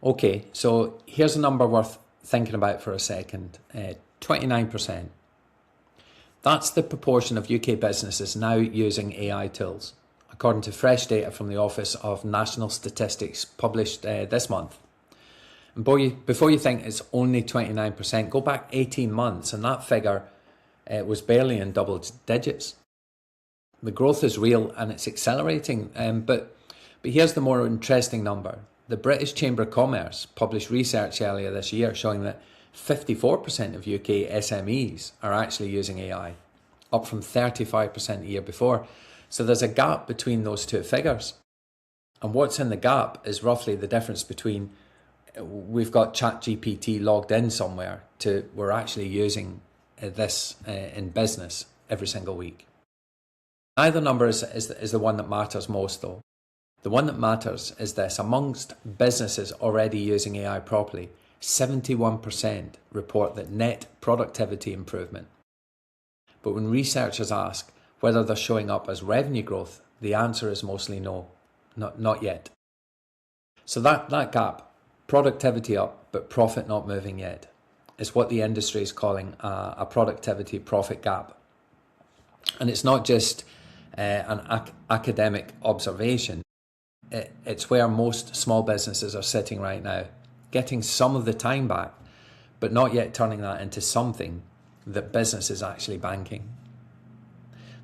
Okay, so here's a number worth thinking about for a second. 29%. That's the proportion of UK businesses now using AI tools, according to fresh data from the Office of National Statistics published this month. And before you think it's only 29%, go back 18 months and that figure was barely in double digits. The growth is real and it's accelerating, but here's the more interesting number. The British Chamber of Commerce published research earlier this year showing that 54% of UK SMEs are actually using AI, up from 35% the year before. So there's a gap between those two figures. And what's in the gap is roughly the difference between we've got ChatGPT logged in somewhere to we're actually using this in business every single week. Neither number is the one that matters most though. The one that matters is this: amongst businesses already using AI properly, 71% report that net productivity improvement. But when researchers ask whether they're showing up as revenue growth, the answer is mostly no, not yet. So that gap, productivity up but profit not moving yet, is what the industry is calling a productivity profit gap. And it's not just an academic observation. It's where most small businesses are sitting right now, getting some of the time back, but not yet turning that into something that business is actually banking.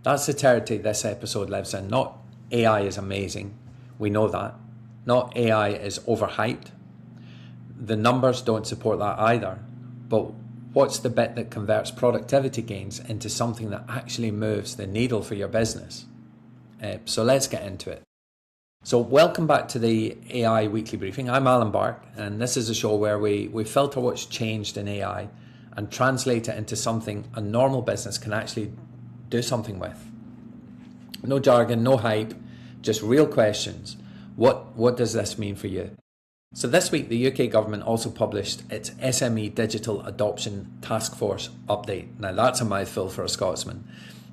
That's the territory this episode lives in. Not AI is amazing, we know that. Not AI is overhyped. The numbers don't support that either. But what's the bit that converts productivity gains into something that actually moves the needle for your business? So let's get into it. So welcome back to the AI Weekly Briefing. I'm Alan Bark, and this is a show where we filter what's changed in AI and translate it into something a normal business can actually do something with. No jargon, no hype, just real questions. What does this mean for you? So this week, the UK government also published its SME Digital Adoption Task Force update. Now that's a mouthful for a Scotsman,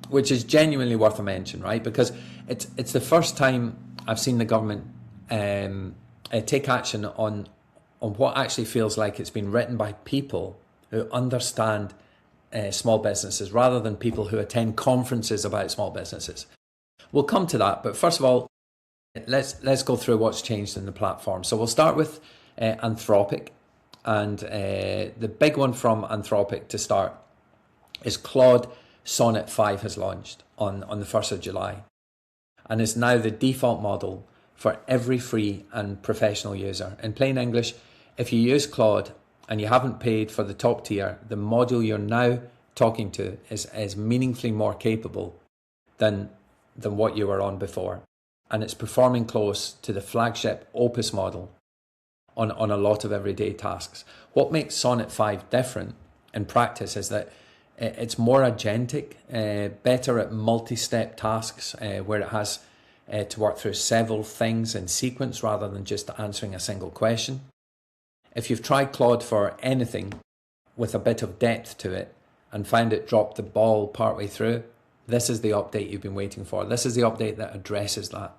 which is genuinely worth a mention, right? Because it's the first time I've seen the government take action on what actually feels like it's been written by people who understand small businesses rather than people who attend conferences about small businesses. We'll come to that, but first of all, let's go through what's changed in the platform. So we'll start with Anthropic, and the big one from Anthropic to start is Claude Sonnet 5 has launched on the 1st of July and is now the default model for every free and professional user. In plain English, if you use Claude and you haven't paid for the top tier, the module you're now talking to is meaningfully more capable than what you were on before. And it's performing close to the flagship Opus model on a lot of everyday tasks. What makes Sonnet 5 different in practice is that it's more agentic, better at multi-step tasks where it has to work through several things in sequence rather than just answering a single question. If you've tried Claude for anything with a bit of depth to it and found it dropped the ball partway through, this is the update you've been waiting for. This is the update that addresses that.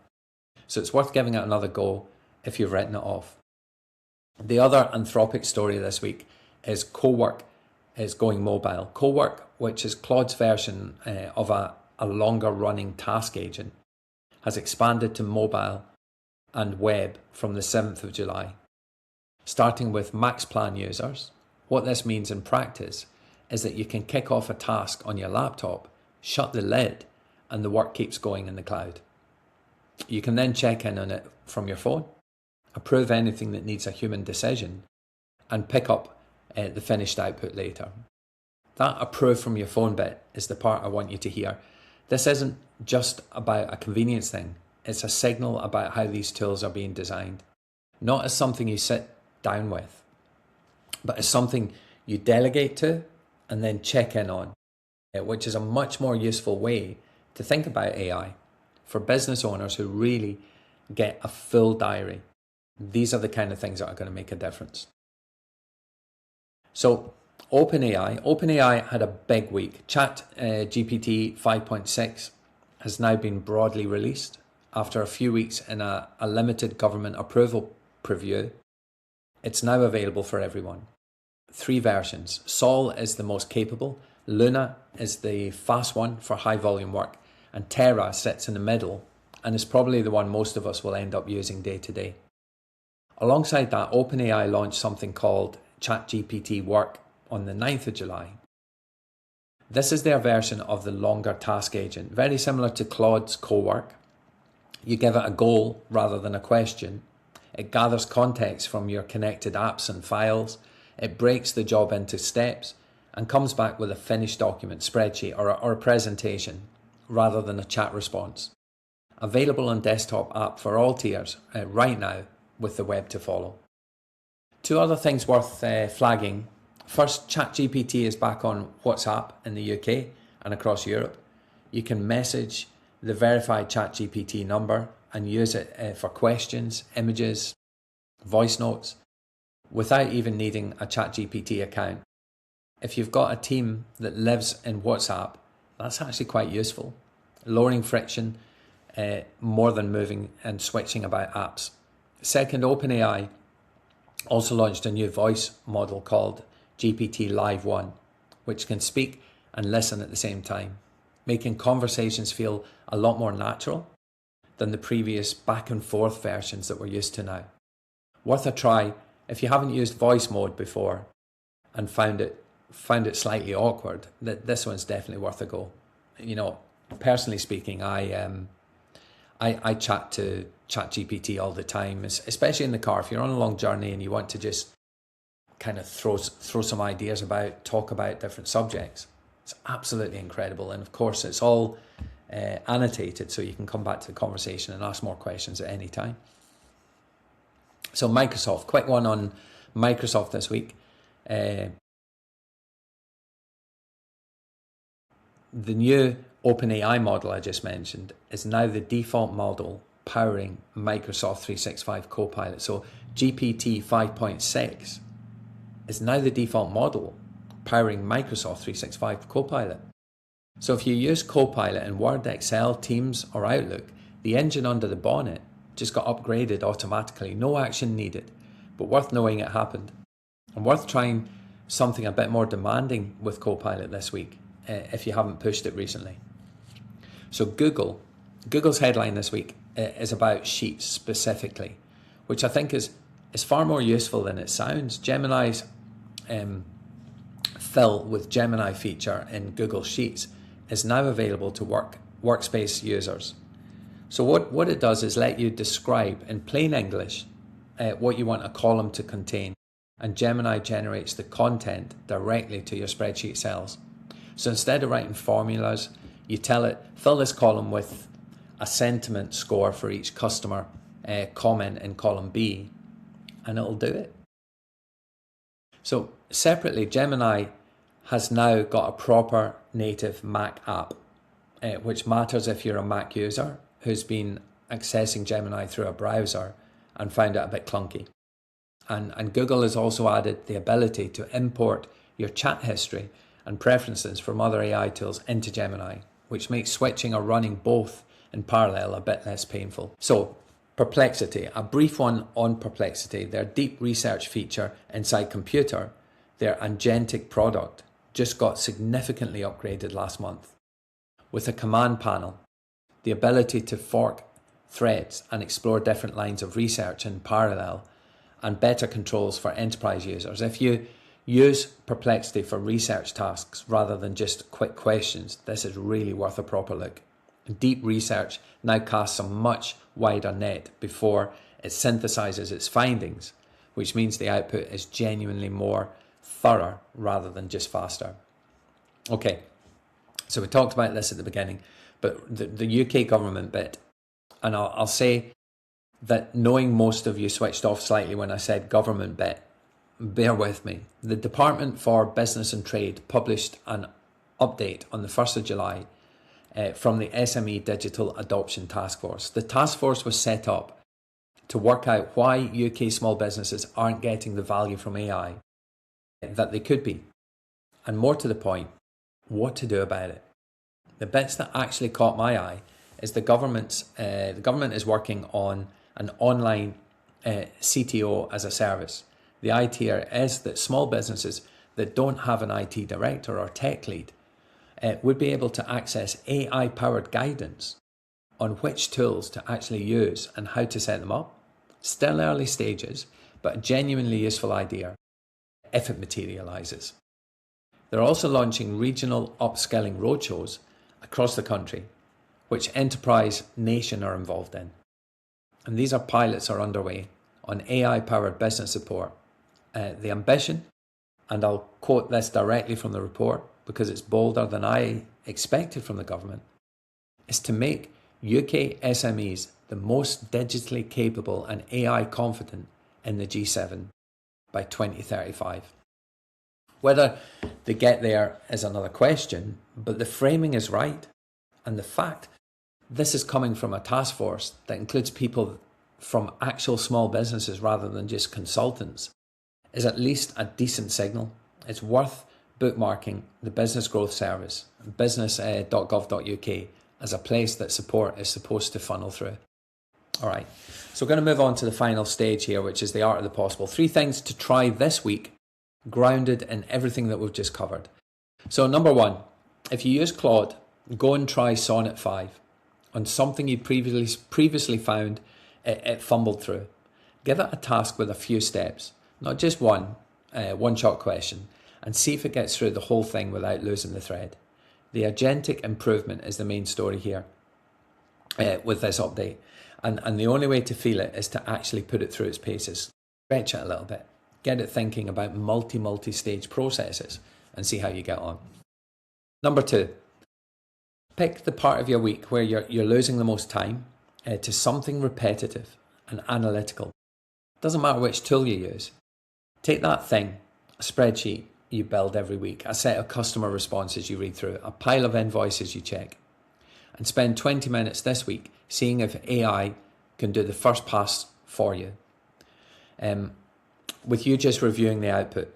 So it's worth giving it another go if you've written it off. The other Anthropic story this week is Cowork is going mobile. Cowork, which is Claude's version of a longer running task agent, has expanded to mobile and web from the 7th of July. Starting with max plan users, what this means in practice is that you can kick off a task on your laptop, shut the lid, and the work keeps going in the cloud. You can then check in on it from your phone, approve anything that needs a human decision, and pick up the finished output later. That approve from your phone bit is the part I want you to hear. This isn't just about a convenience thing. It's a signal about how these tools are being designed. Not as something you sit down with, but as something you delegate to and then check in on, which is a much more useful way to think about AI for business owners who really get a full diary. These are the kind of things that are going to make a difference. So OpenAI had a big week. ChatGPT 5.6 has now been broadly released after a few weeks in a limited government approval preview. It's now available for everyone. 3 versions. Sol is the most capable, Luna is the fast one for high volume work, and Terra sits in the middle and is probably the one most of us will end up using day to day. Alongside that, OpenAI launched something called ChatGPT Work on the 9th of July. This is their version of the longer task agent, very similar to Claude's Cowork. You give it a goal rather than a question. It gathers context from your connected apps and files. It breaks the job into steps and comes back with a finished document, spreadsheet, or a presentation rather than a chat response. Available on desktop app for all tiers right now with the web to follow. 2 other things worth flagging. First, ChatGPT is back on WhatsApp in the UK and across Europe. You can message the verified ChatGPT number and use it for questions, images, voice notes, without even needing a ChatGPT account. If you've got a team that lives in WhatsApp, that's actually quite useful, lowering friction more than moving and switching about apps. Second, OpenAI also launched a new voice model called GPT Live 1, which can speak and listen at the same time, making conversations feel a lot more natural than the previous back and forth versions that we're used to now. Worth a try if you haven't used voice mode before and found it slightly awkward. This one's definitely worth a go. You know, personally speaking, I chat to ChatGPT all the time, especially in the car. If you're on a long journey and you want to just kind of throw some ideas about, talk about different subjects, it's absolutely incredible. And of course, it's all annotated, so you can come back to the conversation and ask more questions at any time. So Microsoft, quick one on Microsoft this week. The new OpenAI model I just mentioned is now the default model powering Microsoft 365 Copilot. So GPT 5.6 is now the default model powering Microsoft 365 Copilot. So if you use Copilot in Word, Excel, Teams, or Outlook, the engine under the bonnet just got upgraded automatically, no action needed, but worth knowing it happened. And worth trying something a bit more demanding with Copilot this week, if you haven't pushed it recently. So Google's headline this week is about Sheets specifically, which I think is far more useful than it sounds. Gemini's fill with Gemini feature in Google Sheets is now available to workspace users. So what it does is let you describe in plain English what you want a column to contain, and Gemini generates the content directly to your spreadsheet cells. So instead of writing formulas, you tell it, fill this column with a sentiment score for each customer comment in column B, and it'll do it. So separately, Gemini has now got a proper native Mac app, which matters if you're a Mac user who's been accessing Gemini through a browser and found it a bit clunky. And Google has also added the ability to import your chat history and preferences from other AI tools into Gemini, which makes switching or running both in parallel a bit less painful. So Perplexity, a brief one on Perplexity, their deep research feature inside Computer, their agentic product, just got significantly upgraded last month with a command panel, the ability to fork threads and explore different lines of research in parallel, and better controls for enterprise users. If you use Perplexity for research tasks rather than just quick questions, this is really worth a proper look. Deep research now casts a much wider net before it synthesizes its findings, which means the output is genuinely more thorough rather than just faster. Okay, so we talked about this at the beginning, but the UK government bit, and I'll say that knowing most of you switched off slightly when I said government bit, bear with me. The Department for Business and Trade published an update on the 1st of July from the SME Digital Adoption Task Force. The task force was set up to work out why UK small businesses aren't getting the value from AI that they could be, and more to the point, what to do about it. The bits that actually caught my eye is the government is working on an online CTO as a service. The idea is that small businesses that don't have an IT director or tech lead would be able to access AI-powered guidance on which tools to actually use and how to set them up. Still early stages, but a genuinely useful idea if it materialises. They're also launching regional upskilling roadshows across the country, which Enterprise Nation are involved in. And these pilots are underway on AI-powered business support. The ambition, and I'll quote this directly from the report because it's bolder than I expected from the government, is to make UK SMEs the most digitally capable and AI confident in the G7 by 2035. Whether they get there is another question, but the framing is right. And the fact this is coming from a task force that includes people from actual small businesses rather than just consultants is at least a decent signal. It's worth bookmarking the Business Growth Service, business.gov.uk, as a place that support is supposed to funnel through. All right, so we're going to move on to the final stage here, which is the art of the possible. 3 things to try this week, grounded in everything that we've just covered. So number 1, if you use Claude, go and try Sonnet 5 on something you previously found it fumbled through. Give it a task with a few steps, not just one-shot question, and see if it gets through the whole thing without losing the thread. The agentic improvement is the main story here with this update. And the only way to feel it is to actually put it through its paces. Stretch it a little bit. Get it thinking about multi-stage processes and see how you get on. Number 2, pick the part of your week where you're losing the most time to something repetitive and analytical. Doesn't matter which tool you use. Take that thing, a spreadsheet you build every week, a set of customer responses you read through, a pile of invoices you check, and spend 20 minutes this week seeing if AI can do the first pass for you, with you just reviewing the output.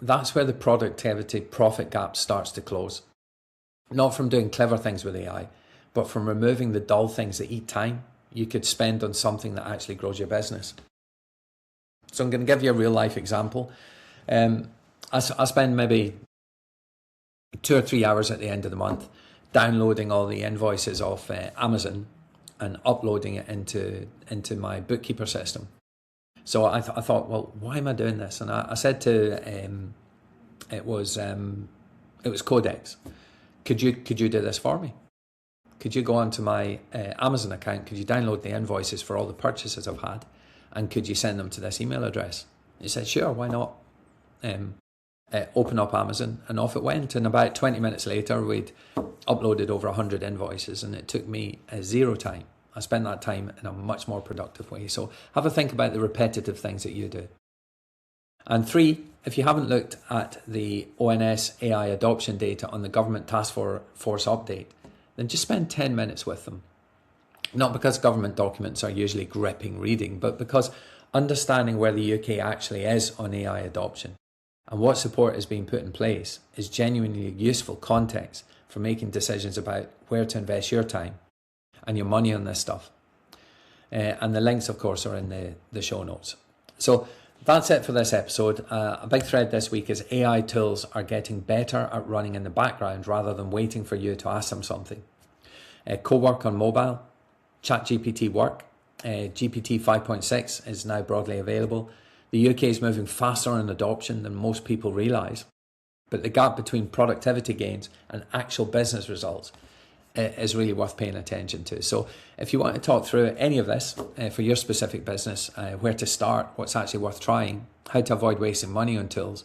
That's where the productivity profit gap starts to close. Not from doing clever things with AI, but from removing the dull things that eat time you could spend on something that actually grows your business. So I'm going to give you a real life example. I spend maybe 2 or 3 hours at the end of the month downloading all the invoices off Amazon and uploading it into my bookkeeper system. So I thought, well, why am I doing this? And I said to it was Codex, could you do this for me? Could you go onto my Amazon account? Could you download the invoices for all the purchases I've had, and could you send them to this email address? He said, sure, why not? Open up Amazon, and off it went. And about 20 minutes later, we'd uploaded over 100 invoices, and it took me 0 time. I spent that time in a much more productive way. So have a think about the repetitive things that you do. And 3, if you haven't looked at the ONS AI adoption data on the government task force update, then just spend 10 minutes with them. Not because government documents are usually gripping reading, but because understanding where the UK actually is on AI adoption and what support is being put in place is genuinely useful context for making decisions about where to invest your time and your money on this stuff. And the links, of course, are in the show notes. So that's it for this episode. A big thread this week is AI tools are getting better at running in the background rather than waiting for you to ask them something. Cowork on mobile, ChatGPT Work, GPT 5.6 is now broadly available. The UK is moving faster on adoption than most people realise, but the gap between productivity gains and actual business results is really worth paying attention to. So if you want to talk through any of this for your specific business, where to start, what's actually worth trying, how to avoid wasting money on tools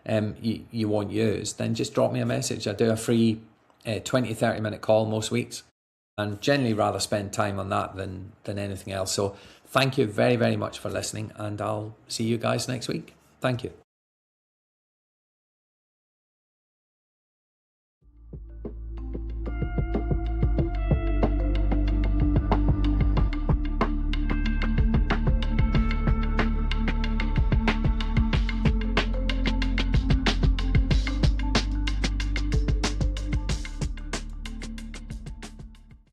you won't use, then just drop me a message. I do a free 20-30 minute call most weeks, and generally rather spend time on that than anything else. So thank you very, very much for listening, and I'll see you guys next week. Thank you.